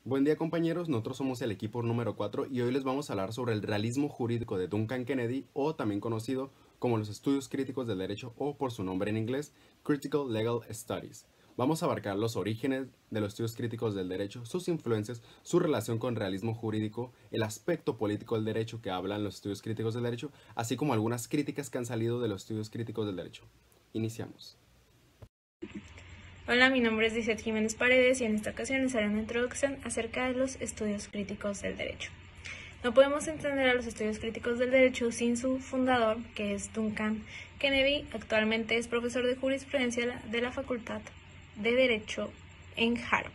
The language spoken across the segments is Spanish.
Buen día compañeros, nosotros somos el equipo número 4 y hoy les vamos a hablar sobre el realismo jurídico de Duncan Kennedy, o también conocido como los estudios críticos del derecho, o por su nombre en inglés, Critical Legal Studies. Vamos a abarcar los orígenes de los estudios críticos del derecho, sus influencias, su relación con el realismo jurídico, el aspecto político del derecho que hablan los estudios críticos del derecho, así como algunas críticas que han salido de los estudios críticos del derecho. Iniciamos. Hola, mi nombre es Lizeth Jiménez Paredes y en esta ocasión les haré una introducción acerca de los estudios críticos del derecho. No podemos entender a los estudios críticos del derecho sin su fundador, que es Duncan Kennedy. Actualmente es profesor de jurisprudencia de la Facultad de Derecho en Harvard.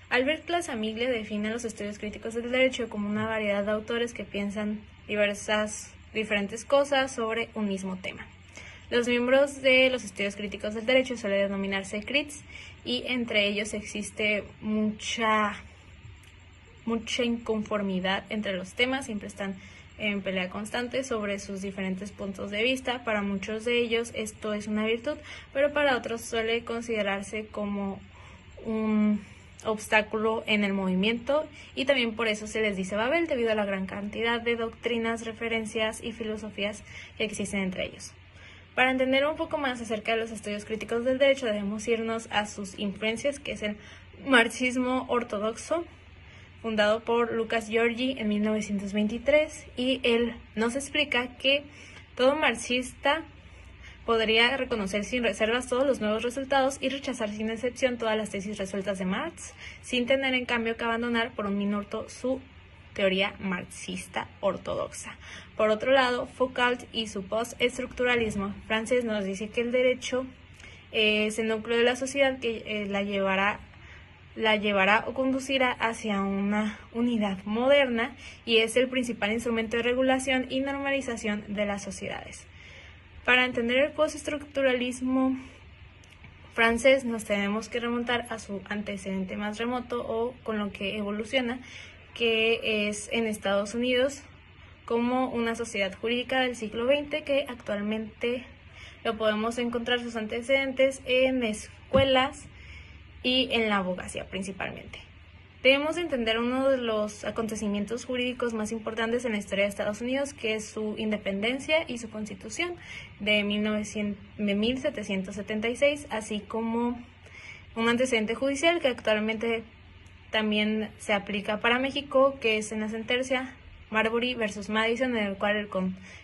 Albert Clasamiglia define los estudios críticos del derecho como una variedad de autores que piensan diferentes cosas sobre un mismo tema. Los miembros de los estudios críticos del derecho suelen denominarse crits y entre ellos existe mucha inconformidad entre los temas, siempre están en pelea constante sobre sus diferentes puntos de vista. Para muchos de ellos esto es una virtud, pero para otros suele considerarse como un obstáculo en el movimiento, y también por eso se les dice Babel, debido a la gran cantidad de doctrinas, referencias y filosofías que existen entre ellos. Para entender un poco más acerca de los estudios críticos del derecho, debemos irnos a sus influencias, que es el marxismo ortodoxo, fundado por Lucas Georgi en 1923, y él nos explica que todo marxista podría reconocer sin reservas todos los nuevos resultados y rechazar sin excepción todas las tesis resueltas de Marx, sin tener en cambio que abandonar por un minuto su teoría marxista ortodoxa. Por otro lado, Foucault y su postestructuralismo francés nos dice que el derecho es el núcleo de la sociedad que la llevará o conducirá hacia una unidad moderna, y es el principal instrumento de regulación y normalización de las sociedades. Para entender el postestructuralismo francés nos tenemos que remontar a su antecedente más remoto, o con lo que evoluciona, que es en Estados Unidos, como una sociedad jurídica del siglo XX, que actualmente lo podemos encontrar sus antecedentes en escuelas y en la abogacía principalmente. Debemos entender uno de los acontecimientos jurídicos más importantes en la historia de Estados Unidos, que es su independencia y su constitución de 1776, así como un antecedente judicial que actualmente también se aplica para México, que es en la sentencia Marbury versus Madison, en el cual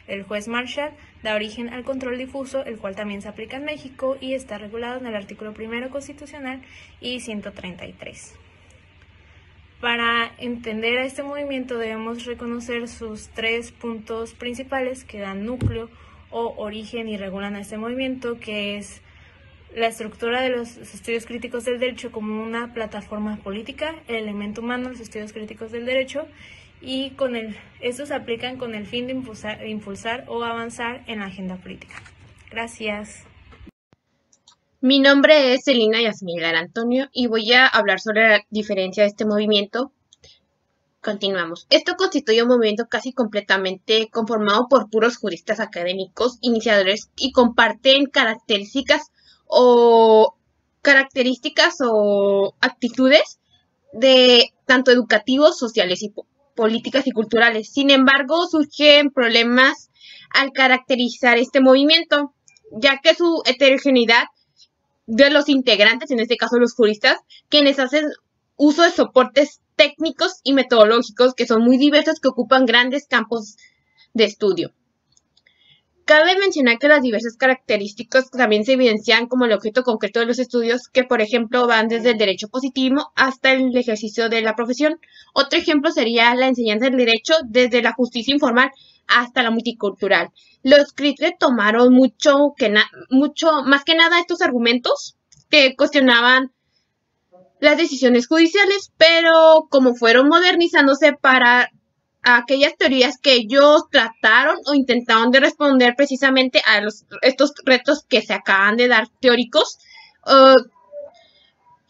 el juez Marshall da origen al control difuso, el cual también se aplica en México y está regulado en el artículo 1 constitucional y 133. Para entender a este movimiento debemos reconocer sus tres puntos principales que dan núcleo o origen y regulan a este movimiento, que es la estructura de los estudios críticos del derecho como una plataforma política, el elemento humano, los estudios críticos del derecho, y estos se aplican con el fin de impulsar o avanzar en la agenda política. Gracias. Mi nombre es Celina Yasmín Antonio y voy a hablar sobre la diferencia de este movimiento. Continuamos. Esto constituye un movimiento casi completamente conformado por puros juristas académicos, iniciadores, y comparten características o actitudes de tanto educativos, sociales y políticas y culturales. Sin embargo, surgen problemas al caracterizar este movimiento, ya que su heterogeneidad de los integrantes, en este caso los juristas, quienes hacen uso de soportes técnicos y metodológicos que son muy diversos, que ocupan grandes campos de estudio. Cabe mencionar que las diversas características también se evidencian como el objeto concreto de los estudios, que por ejemplo van desde el derecho positivo hasta el ejercicio de la profesión. Otro ejemplo sería la enseñanza del derecho desde la justicia informal hasta la multicultural. Los críticos tomaron mucho más que nada estos argumentos que cuestionaban las decisiones judiciales, pero como fueron modernizándose para aquellas teorías que ellos trataron o intentaron de responder precisamente a estos retos que se acaban de dar teóricos,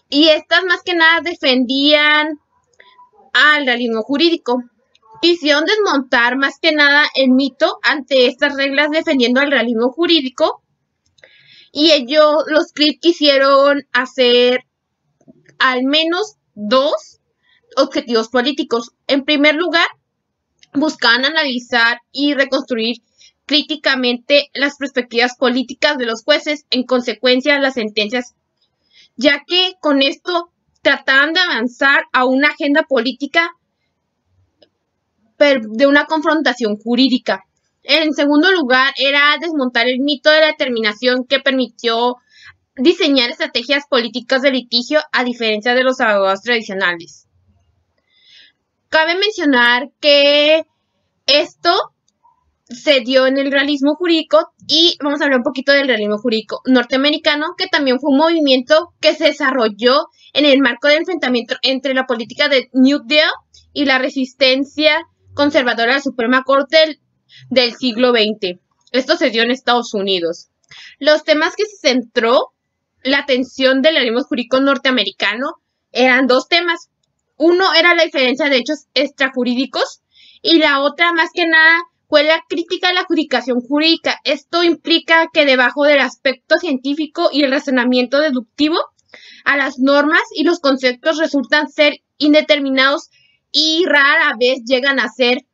y estas más que nada defendían al realismo jurídico. Quisieron desmontar más que nada el mito ante estas reglas, defendiendo al realismo jurídico, y los CRIT quisieron hacer al menos dos objetivos políticos. En primer lugar, buscaban analizar y reconstruir críticamente las perspectivas políticas de los jueces, en consecuencia las sentencias, ya que con esto trataban de avanzar a una agenda política de una confrontación jurídica. En segundo lugar, era desmontar el mito de la determinación que permitió diseñar estrategias políticas de litigio a diferencia de los abogados tradicionales. Cabe mencionar que esto se dio en el realismo jurídico y vamos a hablar un poquito del realismo jurídico norteamericano, que también fue un movimiento que se desarrolló en el marco del enfrentamiento entre la política de New Deal y la resistencia conservadora de la Suprema Corte del siglo XX. Esto se dio en Estados Unidos. Los temas que se centró la atención del realismo jurídico norteamericano eran dos temas. Uno era la diferencia de hechos extrajurídicos y la otra, más que nada, fue la crítica a la adjudicación jurídica. Esto implica que debajo del aspecto científico y el razonamiento deductivo, a las normas y los conceptos resultan ser indeterminados y rara vez llegan a ser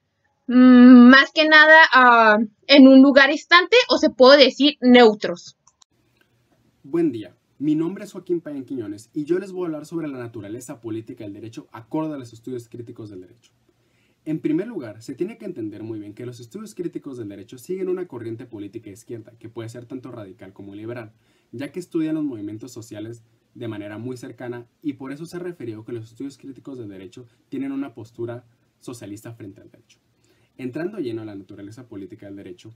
más que nada en un lugar instante, o se puede decir neutros. Buen día, mi nombre es Joaquín Payán Quiñones y yo les voy a hablar sobre la naturaleza política del derecho acorde a los estudios críticos del derecho. En primer lugar, se tiene que entender muy bien que los estudios críticos del derecho siguen una corriente política izquierda que puede ser tanto radical como liberal, ya que estudian los movimientos sociales de manera muy cercana y por eso se ha referido que los estudios críticos del derecho tienen una postura socialista frente al derecho. Entrando lleno a la naturaleza política del derecho,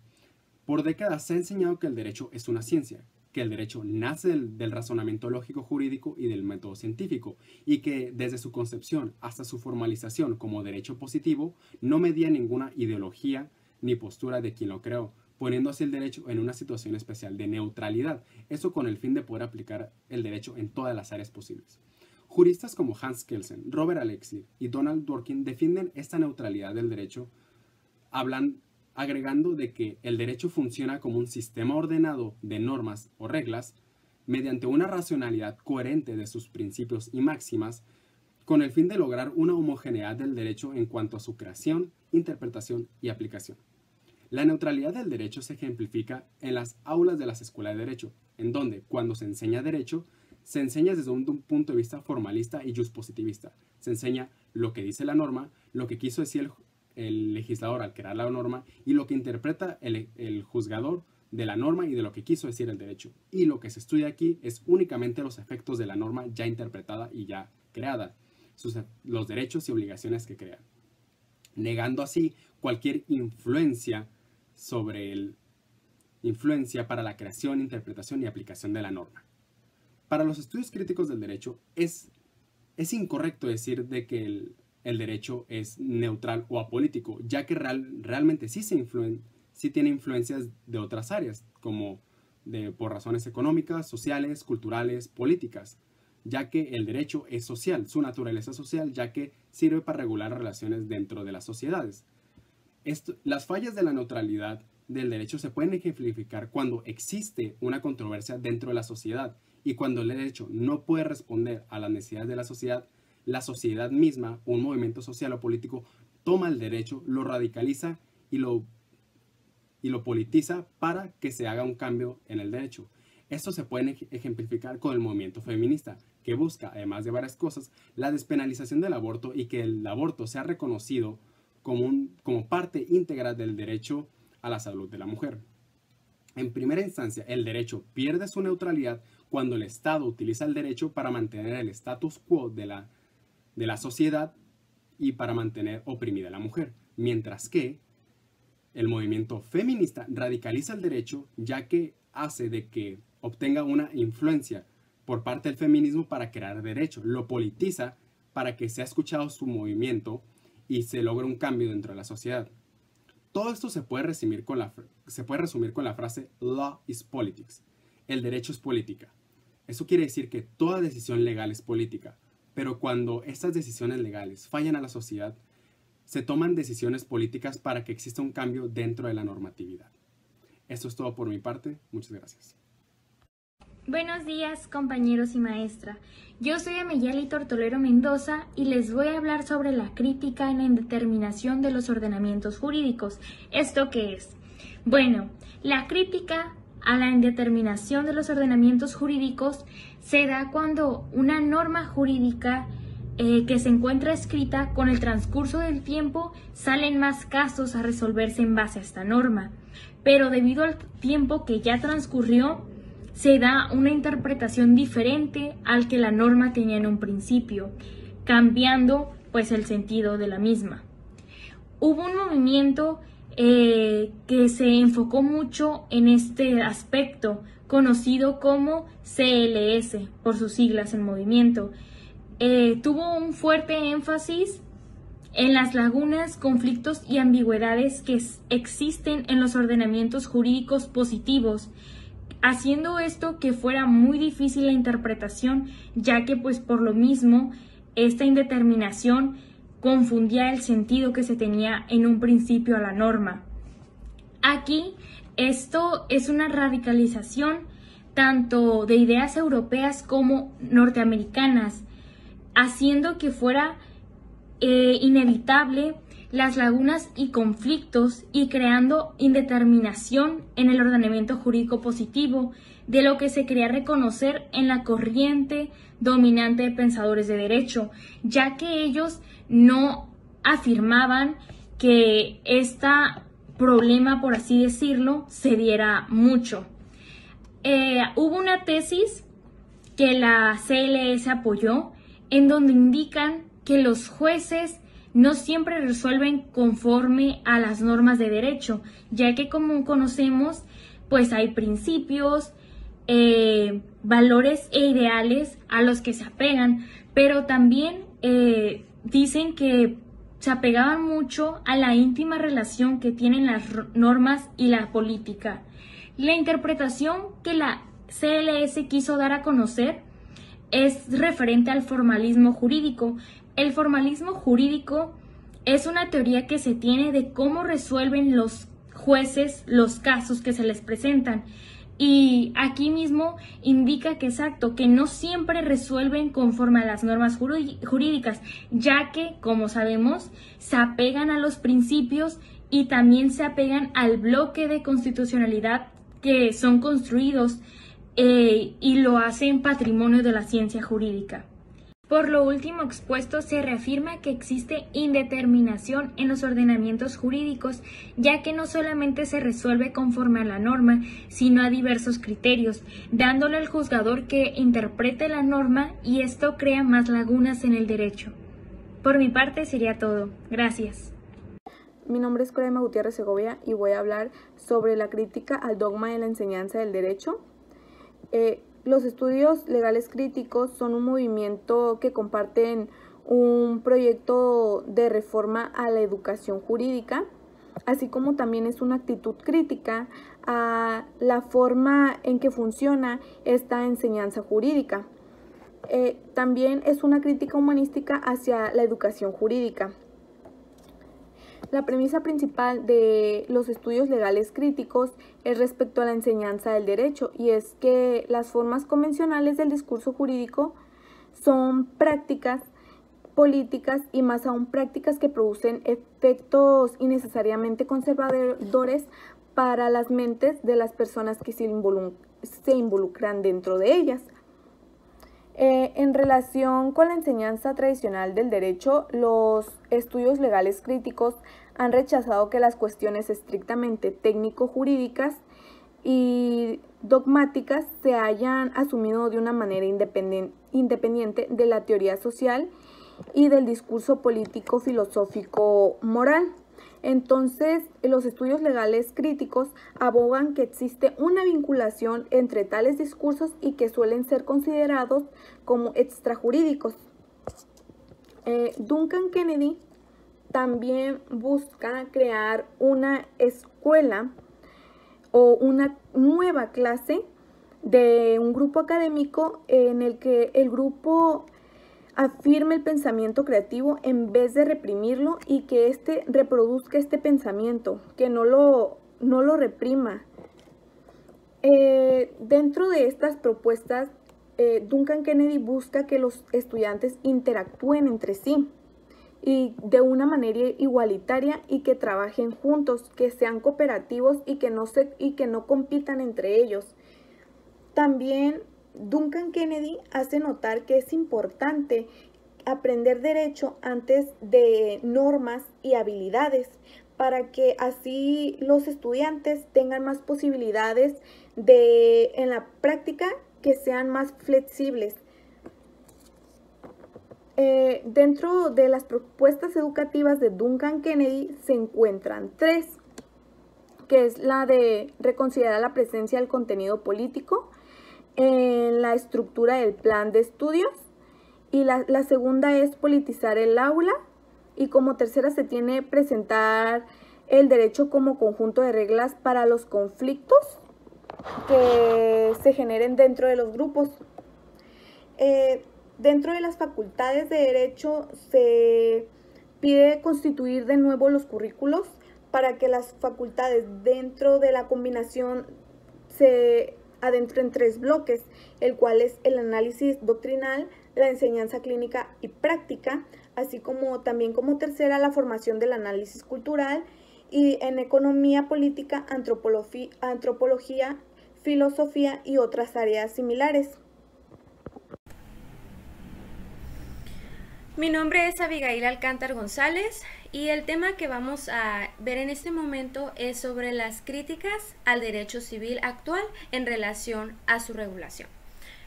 por décadas se ha enseñado que el derecho es una ciencia, que el derecho nace del razonamiento lógico jurídico y del método científico, y que desde su concepción hasta su formalización como derecho positivo no medía ninguna ideología ni postura de quien lo creó, poniendo así el derecho en una situación especial de neutralidad, eso con el fin de poder aplicar el derecho en todas las áreas posibles. Juristas como Hans Kelsen, Robert Alexis y Donald Dworkin defienden esta neutralidad del derecho, agregando de que el derecho funciona como un sistema ordenado de normas o reglas mediante una racionalidad coherente de sus principios y máximas con el fin de lograr una homogeneidad del derecho en cuanto a su creación, interpretación y aplicación. La neutralidad del derecho se ejemplifica en las aulas de las escuelas de derecho, en donde, cuando se enseña derecho, se enseña desde un punto de vista formalista y juspositivista. Se enseña lo que dice la norma, lo que quiso decir el legislador al crear la norma y lo que interpreta el juzgador de la norma y de lo que quiso decir el derecho. Y lo que se estudia aquí es únicamente los efectos de la norma ya interpretada y ya creada, los derechos y obligaciones que crea, negando así cualquier influencia para la creación, interpretación y aplicación de la norma. Para los estudios críticos del derecho es incorrecto decir de que el derecho es neutral o apolítico, ya que realmente sí tiene influencias de otras áreas, como por razones económicas, sociales, culturales, políticas, ya que el derecho es social, su naturaleza social, ya que sirve para regular relaciones dentro de las sociedades. Las fallas de la neutralidad del derecho se pueden ejemplificar cuando existe una controversia dentro de la sociedad y cuando el derecho no puede responder a las necesidades de la sociedad misma, un movimiento social o político, toma el derecho, lo radicaliza y lo politiza para que se haga un cambio en el derecho. Esto se puede ejemplificar con el movimiento feminista, que busca, además de varias cosas, la despenalización del aborto y que el aborto sea reconocido como parte íntegra del derecho a la salud de la mujer. En primera instancia, el derecho pierde su neutralidad cuando el Estado utiliza el derecho para mantener el status quo de la sociedad y para mantener oprimida a la mujer, mientras que el movimiento feminista radicaliza el derecho, ya que hace de que obtenga una influencia por parte del feminismo para crear derecho, lo politiza para que sea escuchado su movimiento y se logre un cambio dentro de la sociedad. Todo esto se puede resumir con la frase "Law is politics", el derecho es política. Eso quiere decir que toda decisión legal es política, pero cuando estas decisiones legales fallan a la sociedad, se toman decisiones políticas para que exista un cambio dentro de la normatividad. Esto es todo por mi parte. Muchas gracias. Buenos días, compañeros y maestra. Yo soy Ameyali Tortolero Mendoza y les voy a hablar sobre la crítica en la indeterminación de los ordenamientos jurídicos. ¿Esto qué es? Bueno, la crítica a la indeterminación de los ordenamientos jurídicos se da cuando una norma jurídica que se encuentra escrita, con el transcurso del tiempo salen más casos a resolverse en base a esta norma, pero debido al tiempo que ya transcurrió, se da una interpretación diferente al que la norma tenía en un principio, cambiando pues el sentido de la misma. Hubo un movimiento que se enfocó mucho en este aspecto, conocido como CLS, por sus siglas en movimiento. Tuvo un fuerte énfasis en las lagunas, conflictos y ambigüedades que existen en los ordenamientos jurídicos positivos, haciendo esto que fuera muy difícil la interpretación, ya que pues por lo mismo esta indeterminación confundía el sentido que se tenía en un principio a la norma. Aquí esto es una radicalización tanto de ideas europeas como norteamericanas, haciendo que fuera inevitable las lagunas y conflictos y creando indeterminación en el ordenamiento jurídico positivo de lo que se quería reconocer en la corriente dominante de pensadores de derecho, ya que ellos no afirmaban que este problema, por así decirlo, se diera mucho. Hubo una tesis que la CLS apoyó, en donde indican que los jueces no siempre resuelven conforme a las normas de derecho, ya que como conocemos, pues hay principios, valores e ideales a los que se apegan, pero también dicen que se apegaban mucho a la íntima relación que tienen las normas y la política. La interpretación que la CLS quiso dar a conocer es referente al formalismo jurídico. El formalismo jurídico es una teoría que se tiene de cómo resuelven los jueces los casos que se les presentan. Y aquí mismo indica que exacto, que no siempre resuelven conforme a las normas jurídicas, ya que, como sabemos, se apegan a los principios y también se apegan al bloque de constitucionalidad que son construidos y lo hacen patrimonio de la ciencia jurídica. Por lo último expuesto, se reafirma que existe indeterminación en los ordenamientos jurídicos, ya que no solamente se resuelve conforme a la norma, sino a diversos criterios, dándole al juzgador que interprete la norma, y esto crea más lagunas en el derecho. Por mi parte sería todo. Gracias. Mi nombre es Corema Gutiérrez Segovia y voy a hablar sobre la crítica al dogma de la enseñanza del derecho. Los estudios legales críticos son un movimiento que comparten un proyecto de reforma a la educación jurídica, así como también es una actitud crítica a la forma en que funciona esta enseñanza jurídica. También es una crítica humanística hacia la educación jurídica. La premisa principal de los estudios legales críticos es respecto a la enseñanza del derecho, y es que las formas convencionales del discurso jurídico son prácticas políticas y más aún prácticas que producen efectos innecesariamente conservadores para las mentes de las personas que se involucran dentro de ellas. En relación con la enseñanza tradicional del derecho, los estudios legales críticos han rechazado que las cuestiones estrictamente técnico-jurídicas y dogmáticas se hayan asumido de una manera independiente de la teoría social y del discurso político, filosófico, moral. Entonces, los estudios legales críticos abogan que existe una vinculación entre tales discursos y que suelen ser considerados como extrajurídicos. Duncan Kennedy también busca crear una escuela o una nueva clase de un grupo académico en el que el grupo afirme el pensamiento creativo en vez de reprimirlo, y que éste reproduzca este pensamiento, que no lo reprima. Dentro de estas propuestas, Duncan Kennedy busca que los estudiantes interactúen entre sí y de una manera igualitaria y que trabajen juntos, que sean cooperativos y que no compitan entre ellos. También Duncan Kennedy hace notar que es importante aprender derecho antes de normas y habilidades, para que así los estudiantes tengan más posibilidades en la práctica, que sean más flexibles. Dentro de las propuestas educativas de Duncan Kennedy se encuentran 3, que es la de reconsiderar la presencia del contenido político en la estructura del plan de estudios, y la segunda es politizar el aula, y como tercera se tiene presentar el derecho como conjunto de reglas para los conflictos que se generen dentro de los grupos. Dentro de las facultades de derecho se pide constituir de nuevo los currículos para que las facultades dentro de la combinación se adentren 3 bloques, el cual es el análisis doctrinal, la enseñanza clínica y práctica, así como también como tercera la formación del análisis cultural, y en economía política, antropología, filosofía y otras áreas similares. Mi nombre es Abigail Alcántar González y el tema que vamos a ver en este momento es sobre las críticas al derecho civil actual en relación a su regulación.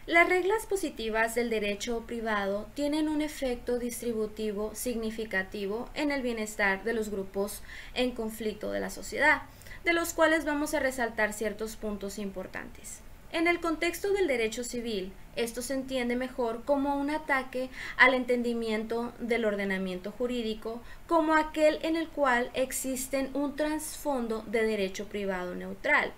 Las reglas positivas del derecho privado tienen un efecto distributivo significativo en el bienestar de los grupos en conflicto de la sociedad, de los cuales vamos a resaltar ciertos puntos importantes. En el contexto del derecho civil, esto se entiende mejor como un ataque al entendimiento del ordenamiento jurídico, como aquel en el cual existe un trasfondo de derecho privado neutral,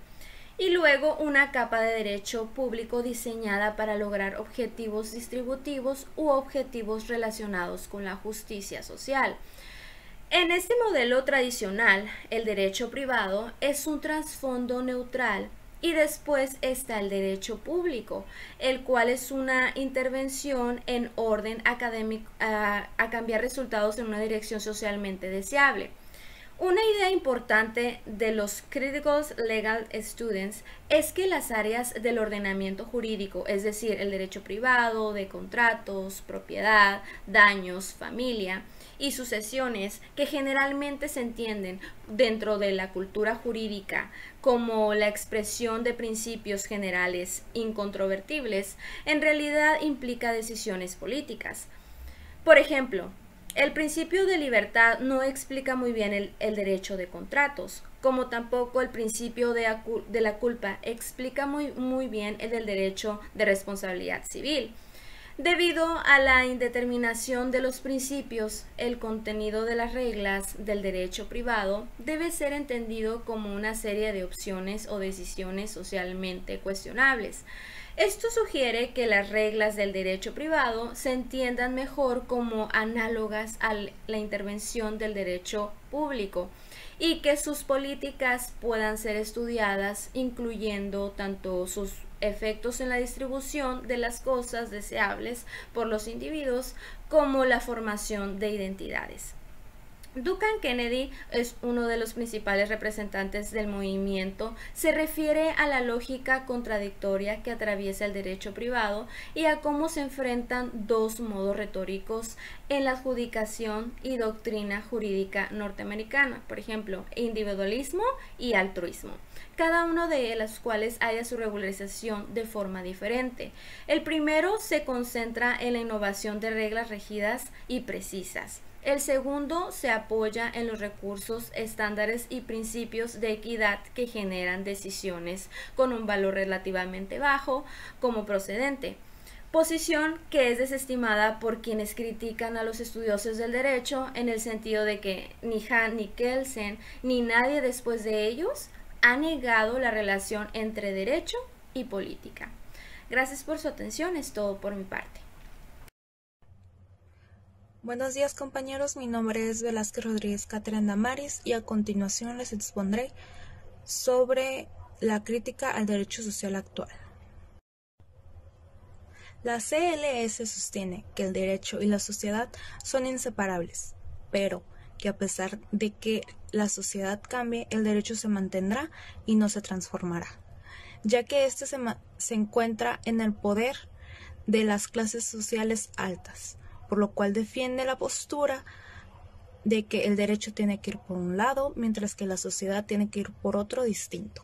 y luego una capa de derecho público diseñada para lograr objetivos distributivos u objetivos relacionados con la justicia social. En este modelo tradicional, el derecho privado es un trasfondo neutral y después está el derecho público, el cual es una intervención en orden académico a cambiar resultados en una dirección socialmente deseable. Una idea importante de los Critical Legal Students es que las áreas del ordenamiento jurídico, es decir, el derecho privado, de contratos, propiedad, daños, familia y sucesiones, que generalmente se entienden dentro de la cultura jurídica como la expresión de principios generales incontrovertibles, en realidad implica decisiones políticas. Por ejemplo, el principio de libertad no explica muy bien el derecho de contratos, como tampoco el principio de la culpa explica muy bien el del derecho de responsabilidad civil. Debido a la indeterminación de los principios, el contenido de las reglas del derecho privado debe ser entendido como una serie de opciones o decisiones socialmente cuestionables. Esto sugiere que las reglas del derecho privado se entiendan mejor como análogas a la intervención del derecho público y que sus políticas puedan ser estudiadas incluyendo tanto sus efectos en la distribución de las cosas deseables por los individuos como la formación de identidades. Duncan Kennedy es uno de los principales representantes del movimiento. Se refiere a la lógica contradictoria que atraviesa el derecho privado y a cómo se enfrentan dos modos retóricos en la adjudicación y doctrina jurídica norteamericana, por ejemplo, individualismo y altruismo, cada uno de los cuales haya su regularización de forma diferente. El primero se concentra en la innovación de reglas rígidas y precisas. El segundo se apoya en los recursos, estándares y principios de equidad que generan decisiones con un valor relativamente bajo como procedente, posición que es desestimada por quienes critican a los estudiosos del derecho en el sentido de que ni Hahn ni Kelsen ni nadie después de ellos ha negado la relación entre derecho y política. Gracias por su atención, es todo por mi parte. Buenos días compañeros, mi nombre es Velázquez Rodríguez Catherine Damaris y a continuación les expondré sobre la crítica al derecho social actual. La CLS sostiene que el derecho y la sociedad son inseparables, pero que a pesar de que la sociedad cambie, el derecho se mantendrá y no se transformará, ya que éste se encuentra en el poder de las clases sociales altas, por lo cual defiende la postura de que el derecho tiene que ir por un lado, mientras que la sociedad tiene que ir por otro distinto.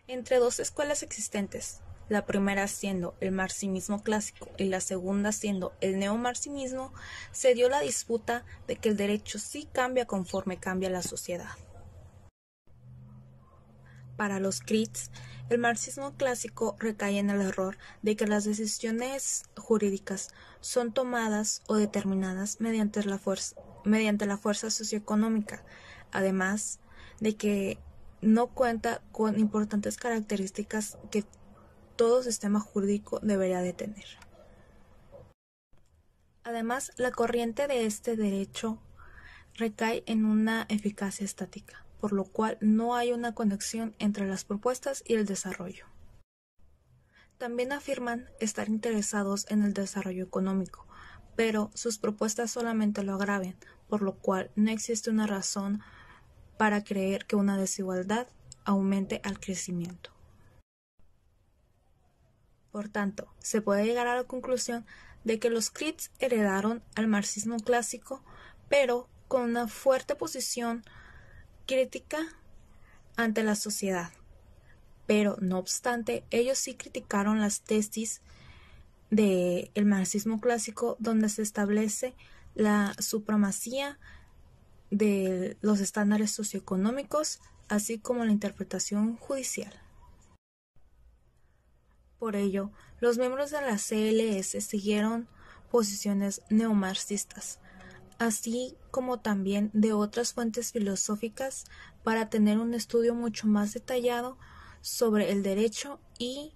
Entre dos escuelas existentes, la primera siendo el marxismo clásico y la segunda siendo el neomarxismo, se dio la disputa de que el derecho sí cambia conforme cambia la sociedad. Para los crits, el marxismo clásico recae en el error de que las decisiones jurídicas son tomadas o determinadas mediante la fuerza socioeconómica, además de que no cuenta con importantes características que todo sistema jurídico debería de tener. Además, la corriente de este derecho recae en una eficacia estática, por lo cual no hay una conexión entre las propuestas y el desarrollo. También afirman estar interesados en el desarrollo económico, pero sus propuestas solamente lo agravan, por lo cual no existe una razón para creer que una desigualdad aumente al crecimiento. Por tanto, se puede llegar a la conclusión de que los crits heredaron al marxismo clásico, pero con una fuerte posición crítica ante la sociedad. Pero, no obstante, ellos sí criticaron las tesis del marxismo clásico, donde se establece la supremacía de los estándares socioeconómicos, así como la interpretación judicial. Por ello, los miembros de la CLS siguieron posiciones neomarxistas, así como también de otras fuentes filosóficas, para tener un estudio mucho más detallado sobre el derecho y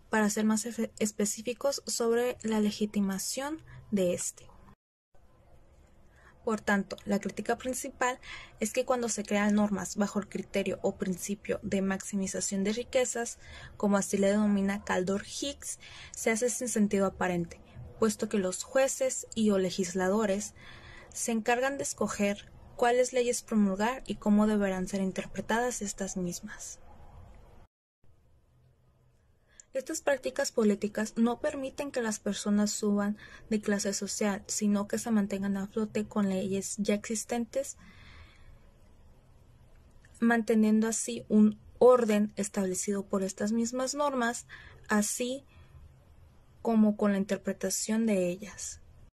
para ser más específicos sobre la legitimación de este. Por tanto, la crítica principal es que cuando se crean normas bajo el criterio o principio de maximización de riquezas, como así le denomina Caldor Higgs, se hace sin sentido aparente, puesto que los jueces y o legisladores se encargan de escoger cuáles leyes promulgar y cómo deberán ser interpretadas estas mismas. Estas prácticas políticas no permiten que las personas suban de clase social, sino que se mantengan a flote con leyes ya existentes, manteniendo así un orden establecido por estas mismas normas, así como con la interpretación de ellas.